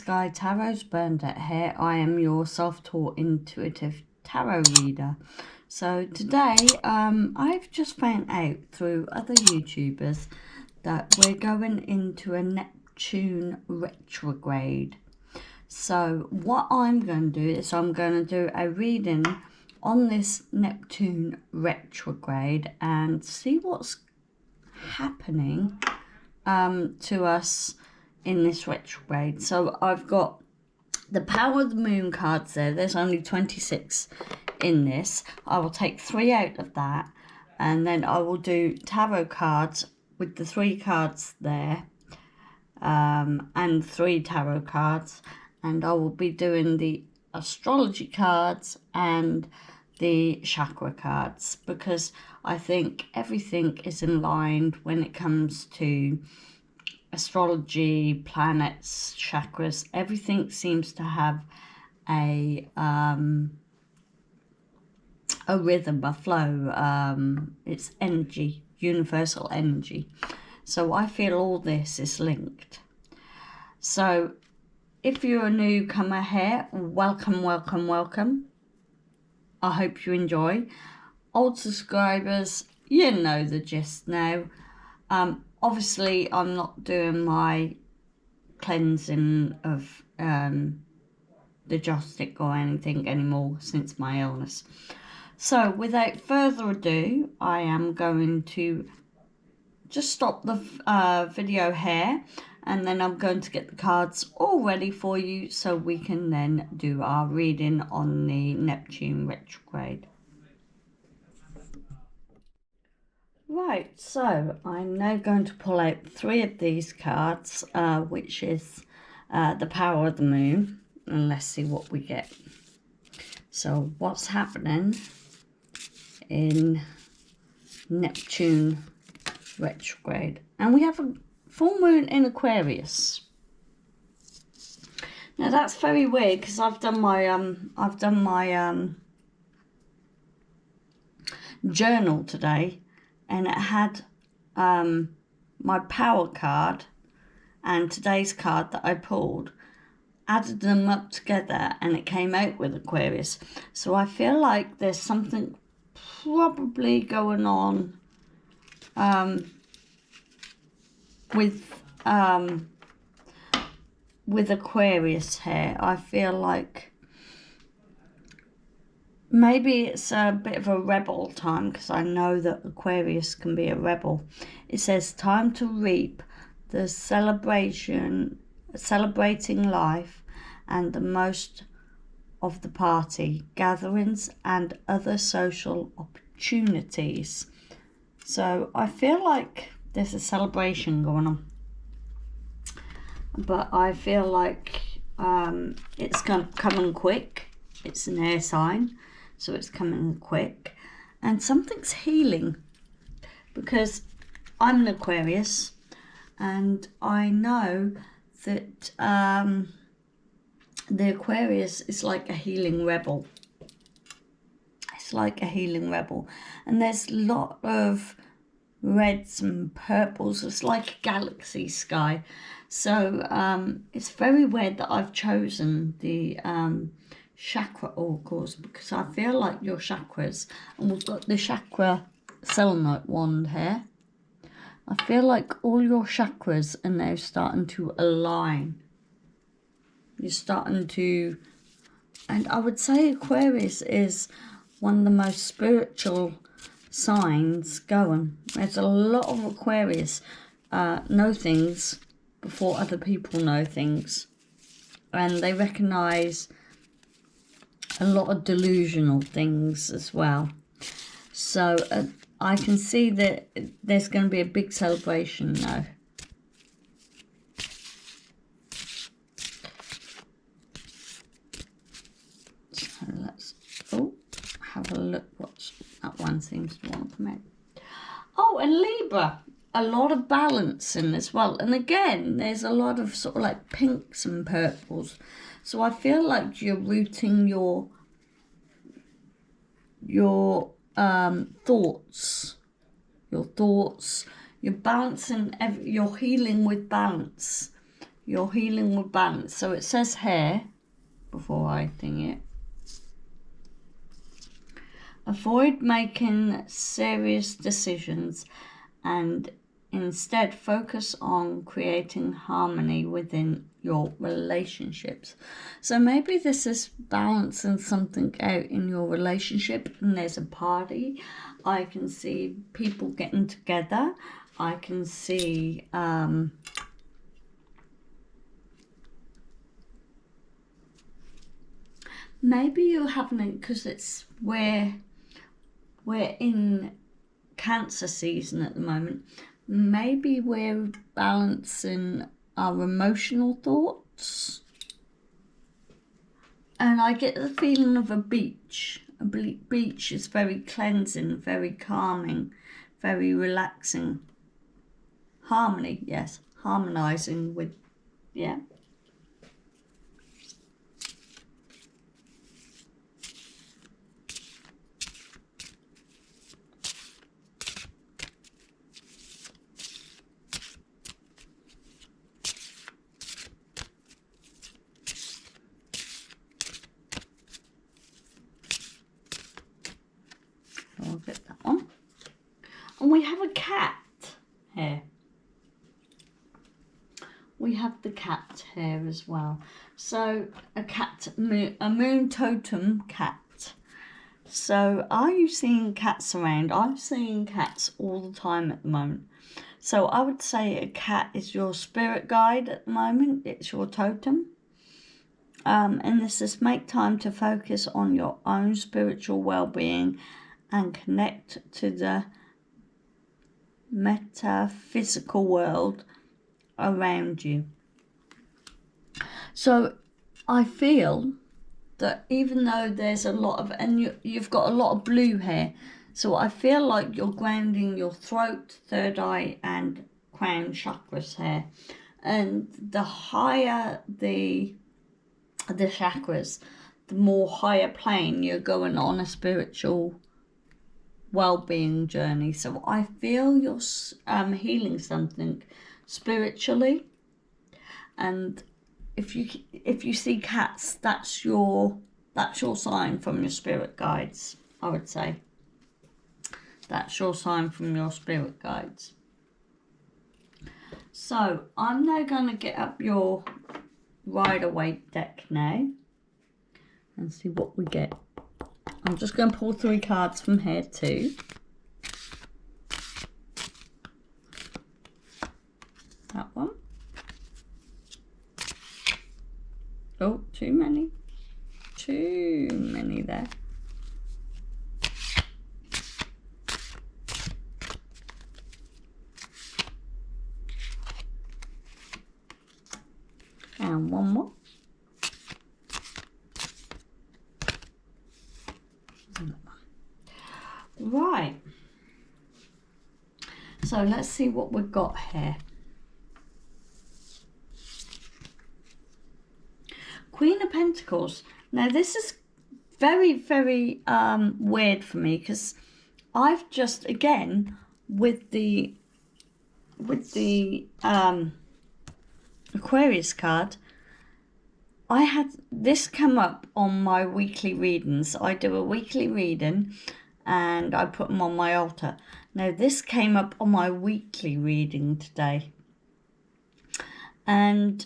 Sky Tarot's Bernadette here. I am your self-taught intuitive tarot reader. So today I've just found out through other YouTubers that we're going into a Neptune retrograde. So what I'm going to do is I'm going to do a reading on this Neptune retrograde and see what's happening to us in this retrograde. So I've got the Power of the Moon cards there. There's only 26 in this. I will take 3 out of that, and then I will do tarot cards with the 3 cards there, and 3 tarot cards, and I will be doing the astrology cards and the chakra cards, because I think everything is in line when it comes to astrology, planets, chakras. Everything seems to have a rhythm, a flow. It's energy, universal energy. So I feel all this is linked. So if you're a newcomer here, welcome, welcome, welcome. I hope you enjoy. Old subscribers, you know the gist now. Obviously, I'm not doing my cleansing of the Jostic or anything anymore since my illness. So, without further ado, I am going to just stop the video here, and then I'm going to get the cards all ready for you so we can then do our reading on the Neptune retrograde. Right, so I'm now going to pull out 3 of these cards, which is the Power of the Moon, and let's see what we get. So what's happening in Neptune retrograde? And we have a full moon in Aquarius. Now that's very weird, because I've done my journal today, and it had my power card and today's card that I pulled, added them up together, and it came out with Aquarius. So I feel like there's something probably going on with Aquarius here. I feel like maybe it's a bit of a rebel time, because I know that Aquarius can be a rebel. It says time to reap the celebrating life and the most of the party, gatherings and other social opportunities. So I feel like there's a celebration going on, but I feel like it's coming quick. It's an air sign, so it's coming quick, and something's healing, because I'm an Aquarius, and I know that the Aquarius is like a healing rebel. It's like a healing rebel, and there's a lot of reds and purples. It's like a galaxy sky. So it's very weird that I've chosen the chakra oracles, because I feel like your chakras, and we've got the chakra selenite wand here, I feel like all your chakras are now starting to align. You're starting to, and I would say Aquarius is one of the most spiritual signs going. There's a lot of Aquarius know things before other people know things, and they recognize a lot of delusional things as well. So I can see that there's going to be a big celebration now. So let's have a look. That one seems to want to come out. Oh, and Libra, a lot of balancing as well. And again, there's a lot of sort of like pinks and purples. So I feel like you're rooting your thoughts. You're balancing, you're healing with balance. you're healing with balance. So it says here, before I think it, avoid making serious decisions and instead focus on creating harmony within your relationships. So maybe this is balancing something out in your relationship, and there's a party. I can see people getting together. I can see maybe you're having it because it's we're in Cancer season at the moment. Maybe we're balancing our emotional thoughts. And I get the feeling of a beach. A beach is very cleansing, very calming, very relaxing. Harmony, yes. Harmonizing with, yeah. I'll get that one. And we have a cat here. We have the cat here as well. So a cat, a moon totem cat. So are you seeing cats around? I'm seeing cats all the time at the moment. So I would say a cat is your spirit guide at the moment. It's your totem. And this is make time to focus on your own spiritual well-being and connect to the metaphysical world around you. So I feel that even though there's a lot of, and you've got a lot of blue here, so I feel like you're grounding your throat, third eye and crown chakras here. And the higher the chakras, the more higher plane you're going on a spiritual well-being journey. So I feel you're healing something spiritually, and if you see cats, that's your sign from your spirit guides. I would say that's your sign from your spirit guides. So I'm now going to get up your Rider-Waite deck now and see what we get. I'm just going to pull 3 cards from here too. That one. Oh, too many. Too many there. And one more. Right. So let's see what we've got here. Queen of Pentacles. Now this is very, very weird for me, because I've just, again, with the Aquarius card, I had this come up on my weekly readings. I do a weekly reading and I put them on my altar. Now this came up on my weekly reading today. And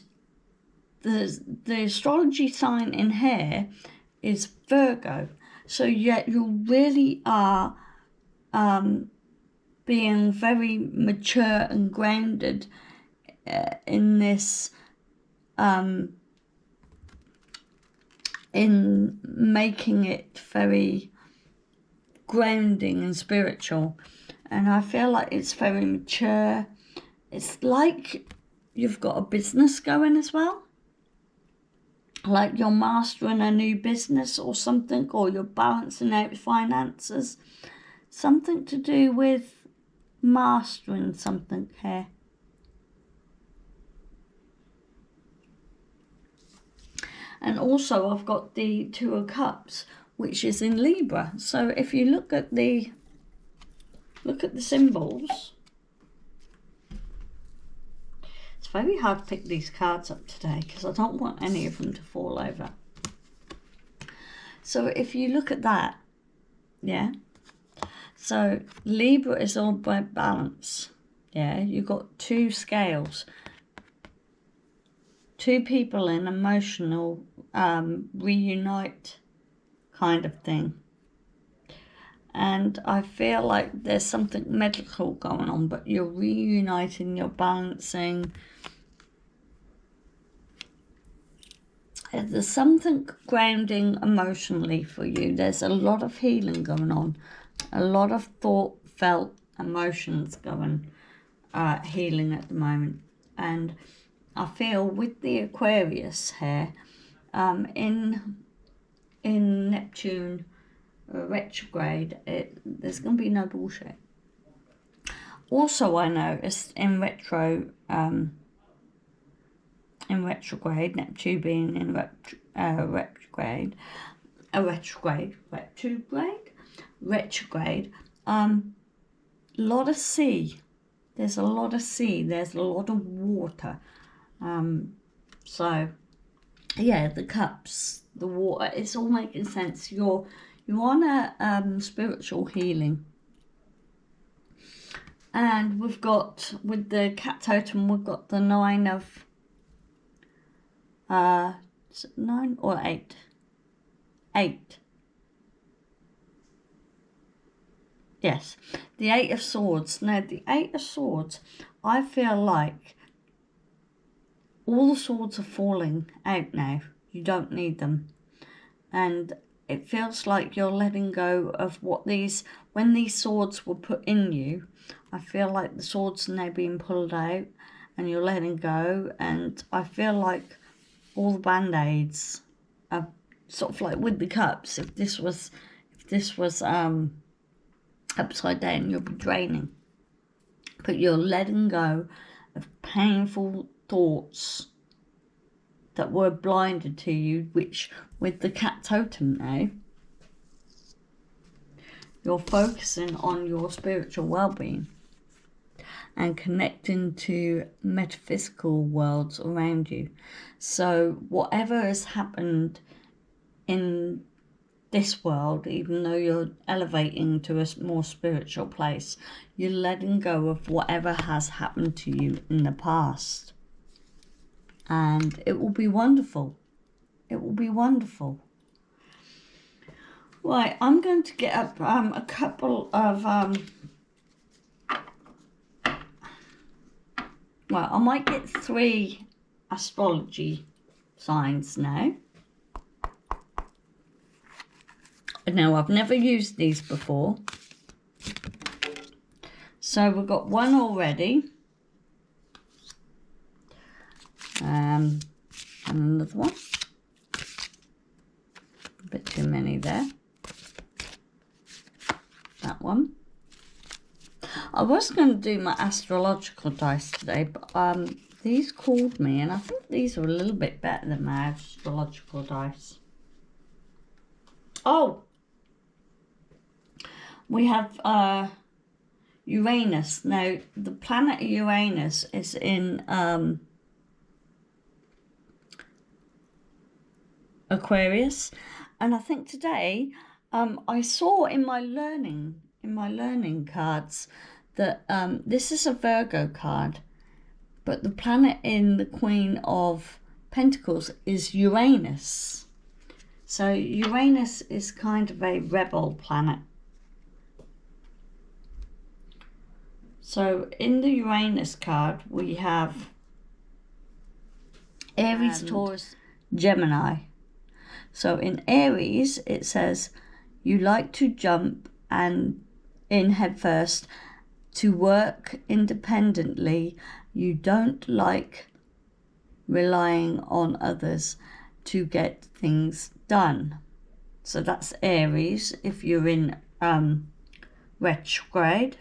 the astrology sign in here is Virgo. So yet you really are being very mature and grounded in this, in making it very grounding and spiritual. And I feel like it's very mature. It's like you've got a business going as well. Like you're mastering a new business or something, or you're balancing out finances. Something to do with mastering something here. And also I've got the Two of Cups, which is in Libra. So if you look at the symbols, It's very hard to pick these cards up today because I don't want any of them to fall over. So if you look at that, yeah. So Libra is all about balance. Yeah, you've got two scales. Two people in emotional reunite kind of thing. And I feel like there's something medical going on, but you're reuniting, you're balancing. There's something grounding emotionally for you. There's a lot of healing going on. A lot of thought, felt emotions going, healing at the moment. And I feel with the Aquarius here, in Neptune retrograde, there's going to be no bullshit. Also, I noticed in retrograde, Neptune being in retrograde, lot of sea. There's a lot of sea. There's a lot of water. So, yeah, the cups, the water, it's all making sense. You're on a spiritual healing. And we've got, with the cat totem, we've got the 9 of, is it 9 or 8? 8. Yes, the 8 of Swords. Now, the 8 of Swords, I feel like all the swords are falling out now. You don't need them. And it feels like you're letting go of what when these swords were put in you, I feel like the swords are now being pulled out and you're letting go. And I feel like all the band-aids are sort of like with the cups. If this was upside down, you'll be draining. But you're letting go of painful thoughts that were blinded to you, which with the cat totem now, you're focusing on your spiritual well-being and connecting to metaphysical worlds around you. So whatever has happened in this world, even though you're elevating to a more spiritual place, you're letting go of whatever has happened to you in the past. And it will be wonderful. It will be wonderful. Right, I'm going to get up a couple of... well, I might get 3 astrology signs now. Now, I've never used these before. So we've got 1 already. And another one. A bit too many there. That one. I was going to do my astrological dice today, but these called me, and I think these are a little bit better than my astrological dice. Oh! We have Uranus. Now, the planet Uranus is in Aquarius, and I think today I saw in my learning cards that this is a Virgo card, but the planet in the Queen of Pentacles is Uranus. So Uranus is kind of a rebel planet. So in the Uranus card we have Aries, Taurus, Gemini. So in Aries, it says, you like to jump and in head first, to work independently. You don't like relying on others to get things done. So that's Aries if you're in retrograde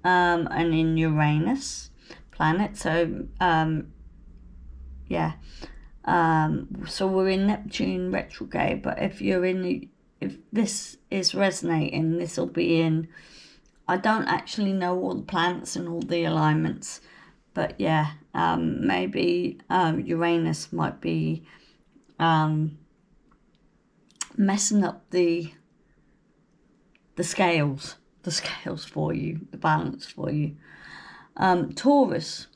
and in Uranus planet. So yeah. So we're in Neptune retrograde, but if this is resonating, this will be in, I don't actually know all the planets and all the alignments, But yeah, maybe Uranus might be messing up the scales for you, the balance for you. Taurus,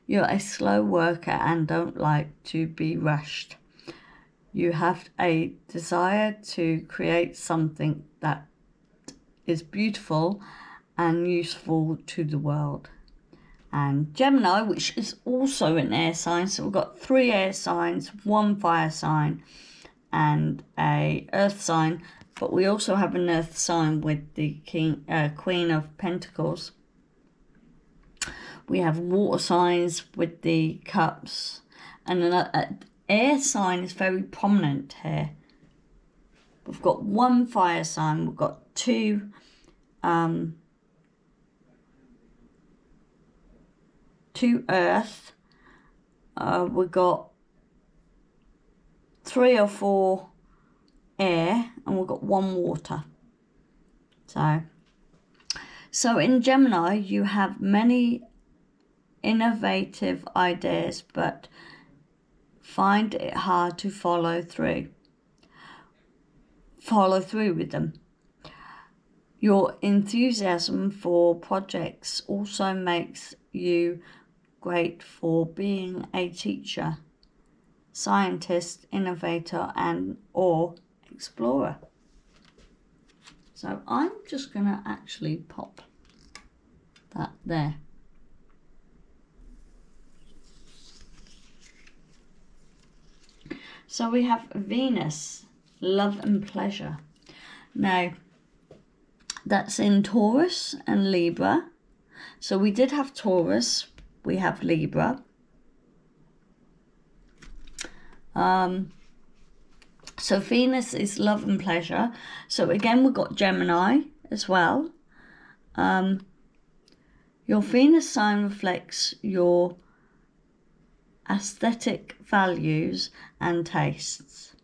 you're a slow worker and don't like to be rushed. You have a desire to create something that is beautiful and useful to the world. And Gemini, which is also an air sign, so we've got 3 air signs, 1 fire sign and a earth sign, but we also have an earth sign with the Queen of Pentacles. We have water signs with the cups, and an air sign is very prominent here. We've got 1 fire sign, we've got 2 earth, we've got 3 or 4 air, and we've got 1 water. So in Gemini, you have many innovative ideas, but find it hard to follow through with them. Your enthusiasm for projects also makes you great for being a teacher, scientist, innovator, and or explorer. So I'm just going to actually pop that there. So we have Venus, love and pleasure. Now, that's in Taurus and Libra. So we did have Taurus, we have Libra. So Venus is love and pleasure. So again, we've got Gemini as well. Your Venus sign reflects your aesthetic values and tastes.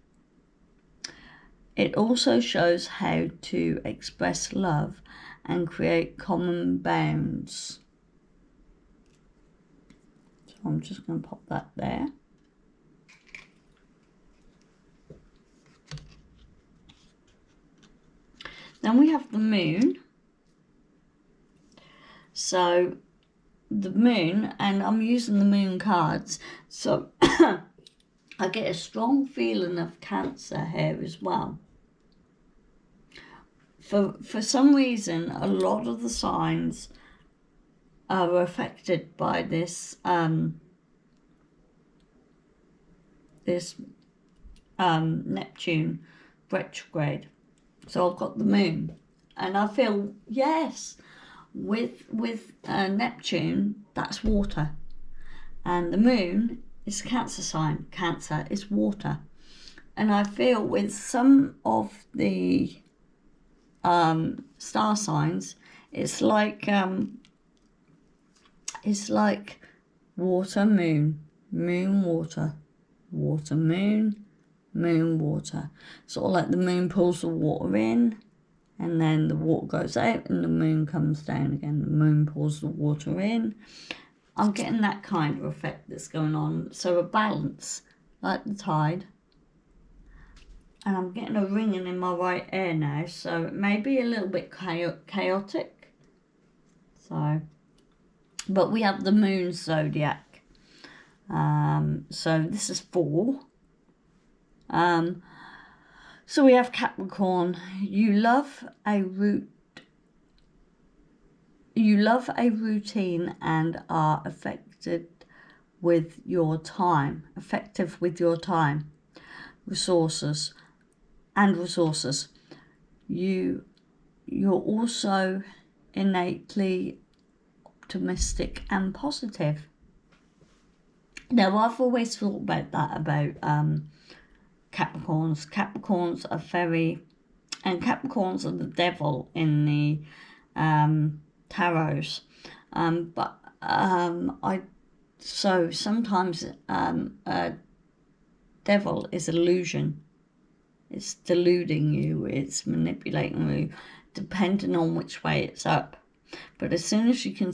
It also shows how to express love and create common bounds. So I'm just going to pop that there. Then we have the moon. So the moon, and I'm using the moon cards, so I get a strong feeling of Cancer here as well. For some reason, a lot of the signs are affected by this Neptune retrograde. So I've got the moon, and I feel, yes, with Neptune, that's water, and the moon is Cancer sign. Cancer is water, and I feel with some of the star signs, it's like water, moon, moon, water, water, moon, moon, water. Sort of like the moon pulls the water in, and then the water goes out and the moon comes down again. The moon pulls the water in. I'm getting that kind of effect that's going on. So a balance, like the tide. And I'm getting a ringing in my right ear now, so it may be a little bit chaotic. So, but we have the moon zodiac. So this is 4. So we have Capricorn. You love a routine and are effective with your time. Resources. You're also innately optimistic and positive. Now, I've always thought about that about Capricorns. Capricorns are Capricorns are the devil in the tarots. So sometimes a devil is illusion. It's deluding you, it's manipulating you, depending on which way it's up. But as soon as you can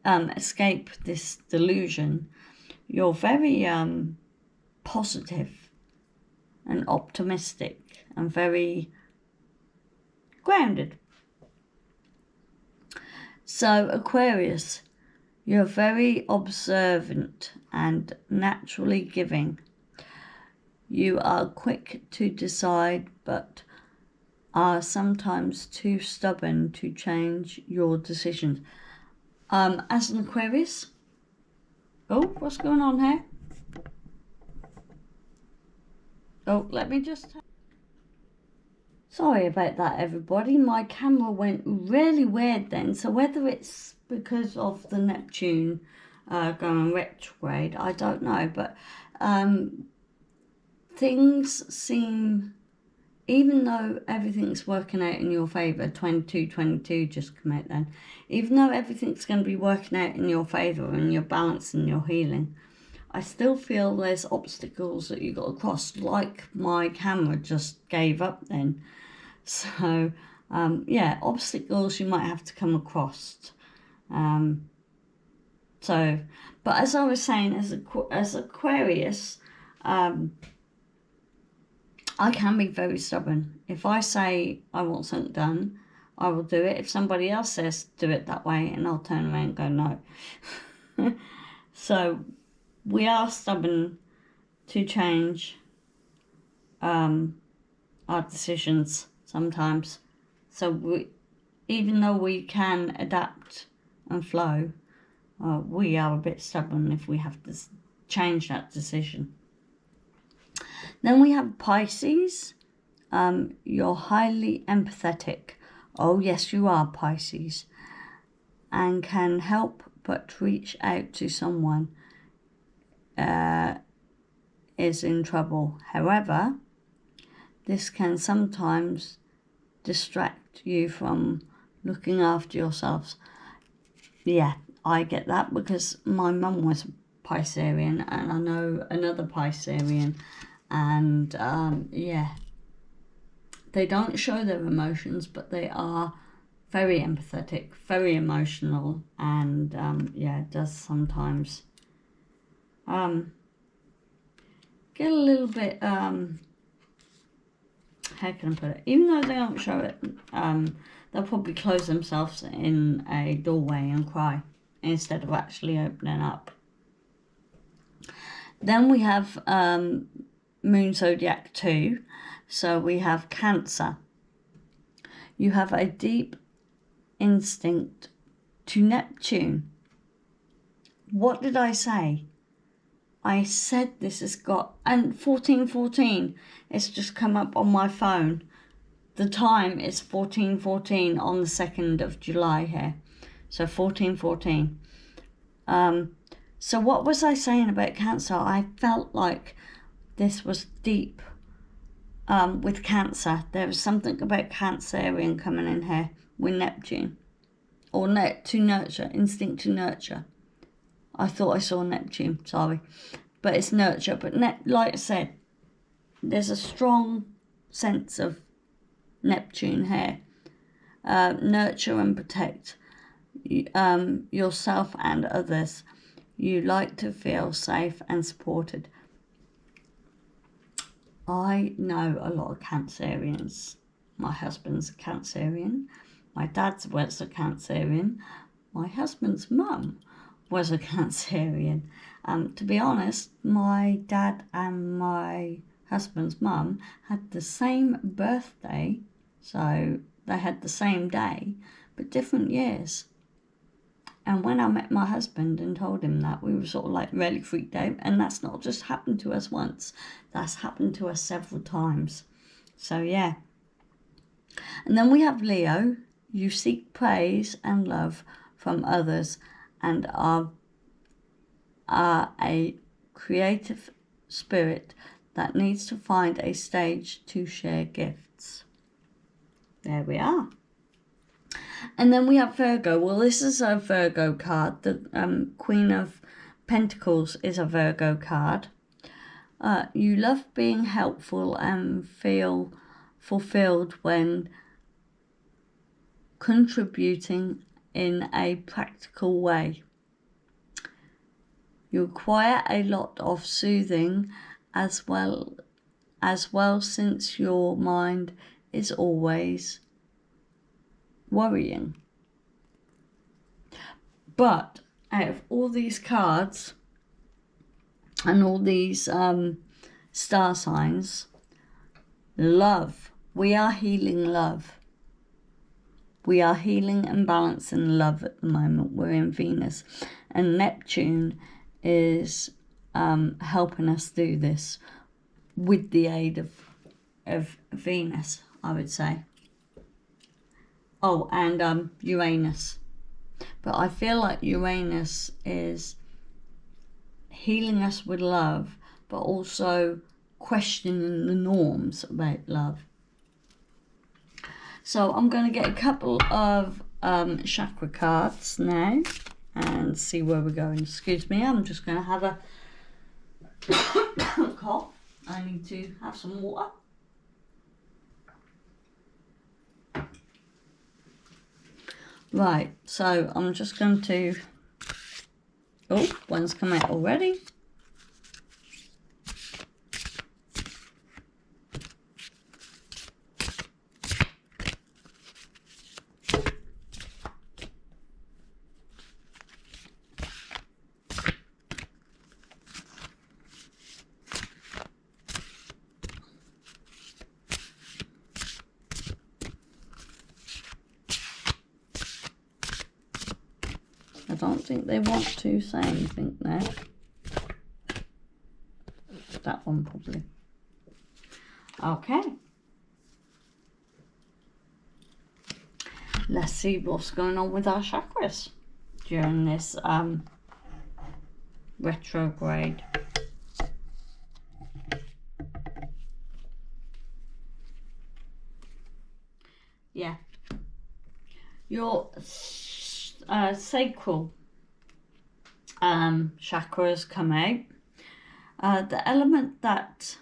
escape this delusion, you're very positive and optimistic and very grounded. So Aquarius, you're very observant and naturally giving. You are quick to decide, but are sometimes too stubborn to change your decisions. As an Aquarius, oh, what's going on here? Oh, let me just... Sorry about that, everybody. My camera went really weird then. So whether it's because of the Neptune going retrograde, I don't know. But things seem, even though everything's working out in your favour, 22 just come out then, even though everything's going to be working out in your favour and your balance and your healing, I still feel there's obstacles that you got to cross, like my camera just gave up then. So, yeah, obstacles you might have to come across. So, but as I was saying, as Aquarius, I can be very stubborn. If I say I want something done, I will do it. If somebody else says do it that way, and I'll turn around and go no. So we are stubborn to change our decisions sometimes. So even though we can adapt and flow, we are a bit stubborn if we have to change that decision. Then we have Pisces. You're highly empathetic. Oh yes, you are, Pisces. And can help but reach out to someone is in trouble. However, this can sometimes distract you from looking after yourselves. Yeah, I get that because my mum was Piscean and I know another Piscean, and yeah, they don't show their emotions, but they are very empathetic, very emotional, and yeah, it does sometimes get a little bit how can I put it? Even though they don't show it, they'll probably close themselves in a doorway and cry instead of actually opening up. Then we have Moon Zodiac 2. So we have Cancer. You have a deep instinct to Neptune. What did I say? I said this has got, and 1414, it's just come up on my phone. The time is 1414 on the 2nd of July here. So 1414. So what was I saying about Cancer? I felt like this was deep with Cancer. There was something about Cancerian coming in here with Neptune. Or to nurture, instinct to nurture. I thought I saw Neptune, sorry. But it's nurture. But like I said, there's a strong sense of Neptune here. Nurture and protect yourself and others. You like to feel safe and supported. I know a lot of Cancerians. My husband's a Cancerian. My dad's was a Cancerian. My husband's mum was a Cancerian. To be honest, my dad and my husband's mum had the same birthday, so they had the same day, but different years. And when I met my husband and told him that, we were sort of like really freaked out. And that's not just happened to us once. That's happened to us several times. So yeah. And then we have Leo. You seek praise and love from others and are a creative spirit that needs to find a stage to share gifts. There we are. And then we have Virgo. Well, this is a Virgo card. The Queen of Pentacles is a Virgo card. You love being helpful and feel fulfilled when contributing in a practical way. You require a lot of soothing as well since your mind is always worrying. But out of all these cards and all these star signs, love, we are healing love. We are healing and balancing love at the moment. We're in Venus, and Neptune is helping us do this with the aid of Venus, I would say. Oh, and Uranus. But I feel like Uranus is healing us with love, but also questioning the norms about love. So I'm going to get a couple of chakra cards now and see where we're going. Excuse me, I'm just going to have a cough. I need to have some water. Right, so I'm just going to... Oh, one's come out already. I don't think they want to say anything there. That one probably. Okay. Let's see what's going on with our chakras during this retrograde. Yeah. Your sacral chakras come out. The element that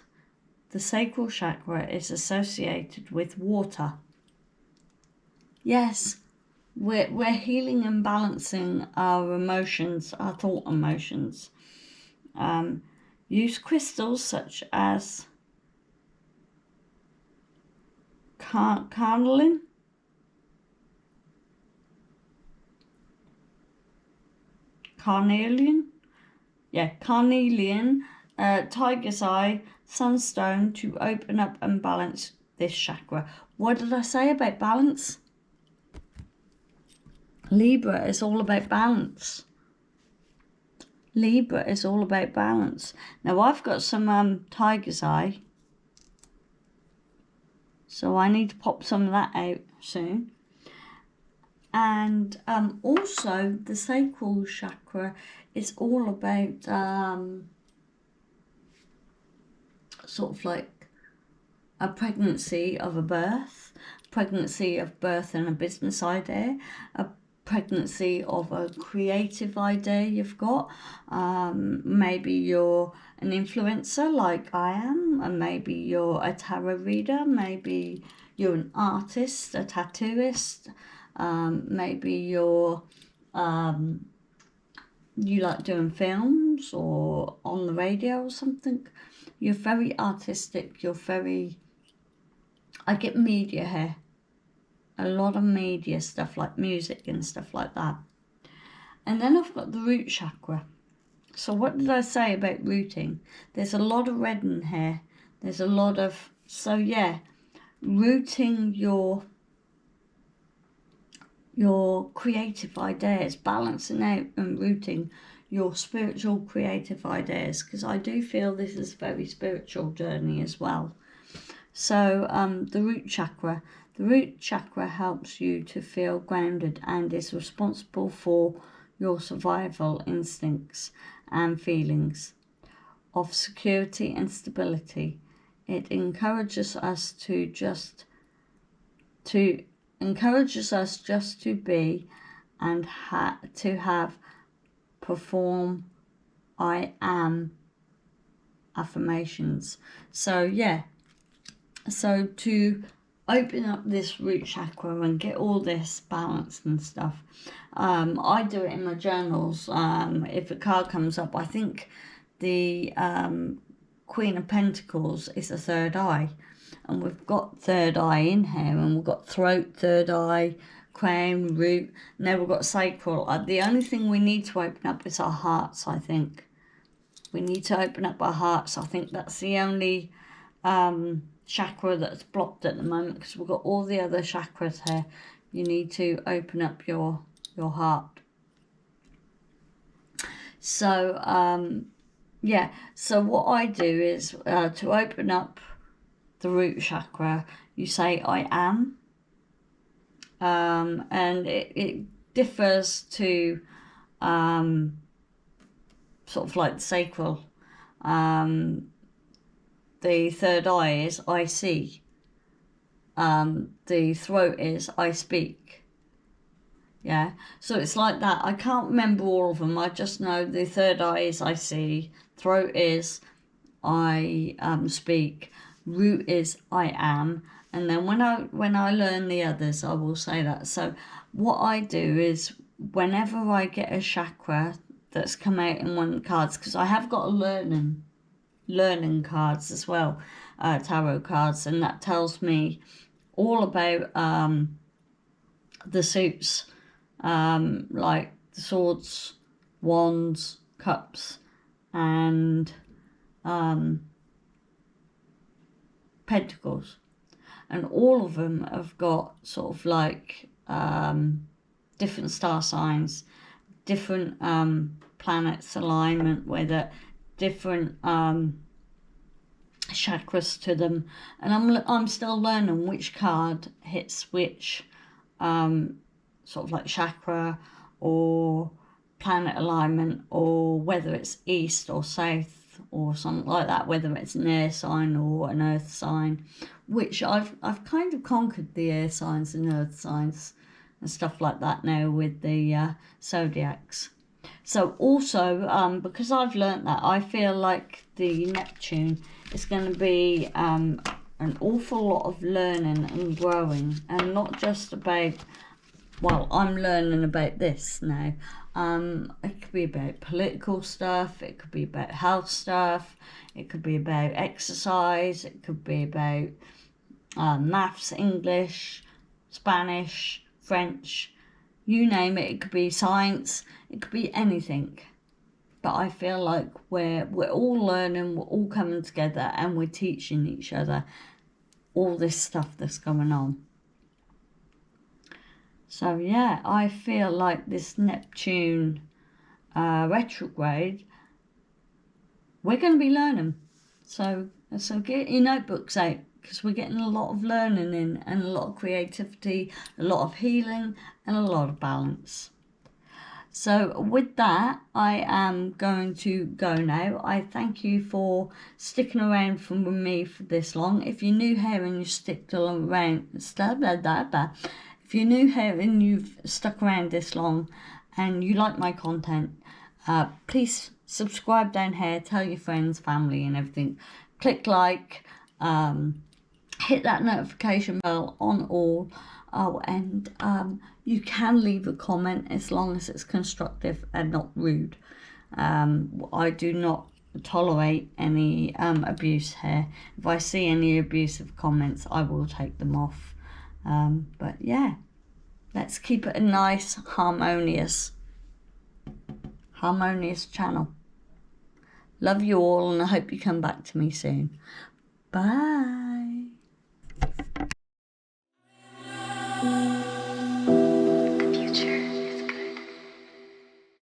the sacral chakra is associated with water. Yes, we're healing and balancing our emotions, our thought emotions. Use crystals such as carnelian. Carnelian, tiger's eye, sunstone to open up and balance this chakra. What did I say about balance? Libra is all about balance. Libra is all about balance. Now I've got some tiger's eye, so I need to pop some of that out soon. And also the sacral chakra is all about sort of like a pregnancy of a birth, pregnancy of birth and a business idea, a pregnancy of a creative idea you've got. Maybe you're an influencer like I am, and maybe you're a tarot reader, maybe you're an artist, a tattooist. Maybe you're you like doing films or on the radio or something. You're very artistic. You're very... I get media here. A lot of media stuff like music and stuff like that. And then I've got the root chakra. So what did I say about rooting? There's a lot of red in here. There's a lot of... So yeah, rooting your creative ideas, balancing out and rooting your spiritual creative ideas, because I do feel this is a very spiritual journey as well. So the root chakra helps you to feel grounded and is responsible for your survival instincts and feelings of security and stability. It encourages us just to be and to perform I am affirmations. So yeah, so to open up this root chakra and get all this balanced and stuff. I do it in my journals. If a card comes up, I think the Queen of Pentacles is the third eye. And we've got third eye in here, and we've got throat, third eye, crown, root. Now we've got sacral. The only thing we need to open up is our hearts, I think. We need to open up our hearts. I think that's the only chakra that's blocked at the moment, because we've got all the other chakras here. You need to open up your heart. So, yeah. So what I do is to open up the root chakra, you say I am. And it differs to sort of like the sacral. The third eye is I see. The throat is I speak. Yeah, so it's like that. I can't remember all of them. I just know the third eye is I see. Throat is I speak. Root is I am. And then when I learn the others, I will say that. So what I do is whenever I get a chakra that's come out in one of the cards, because I have got a learning cards as well, tarot cards, and that tells me all about the suits, like the swords, wands, cups, and pentacles. And all of them have got sort of like different star signs, different planets alignment with it, different chakras to them. And I'm still learning which card hits which sort of like chakra or planet alignment, or whether it's east or south or something like that, whether it's an air sign or an earth sign, which I've kind of conquered the air signs and earth signs and stuff like that now with the zodiacs. So also, because I've learnt that, I feel like the Neptune is going to be an awful lot of learning and growing, and not just about, well, I'm learning about this now. It could be about political stuff, it could be about health stuff, it could be about exercise, it could be about maths, English, Spanish, French, you name it. It could be science, it could be anything. But I feel like we're all learning, we're all coming together, and we're teaching each other all this stuff that's going on. So yeah, I feel like this Neptune retrograde, we're going to be learning. So get your notebooks out, because we're getting a lot of learning in, and a lot of creativity, a lot of healing, and a lot of balance. So with that, I am going to go now. I thank you for sticking around with me for this long. If you're new here and you stick around, if you're new here and you've stuck around this long and you like my content, please subscribe down here, tell your friends, family and everything. Click like, hit that notification bell on all. Oh, and you can leave a comment as long as it's constructive and not rude. I do not tolerate any abuse here. If I see any abusive comments, I will take them off. But yeah, let's keep it a nice, harmonious channel. Love you all, and I hope you come back to me soon. Bye.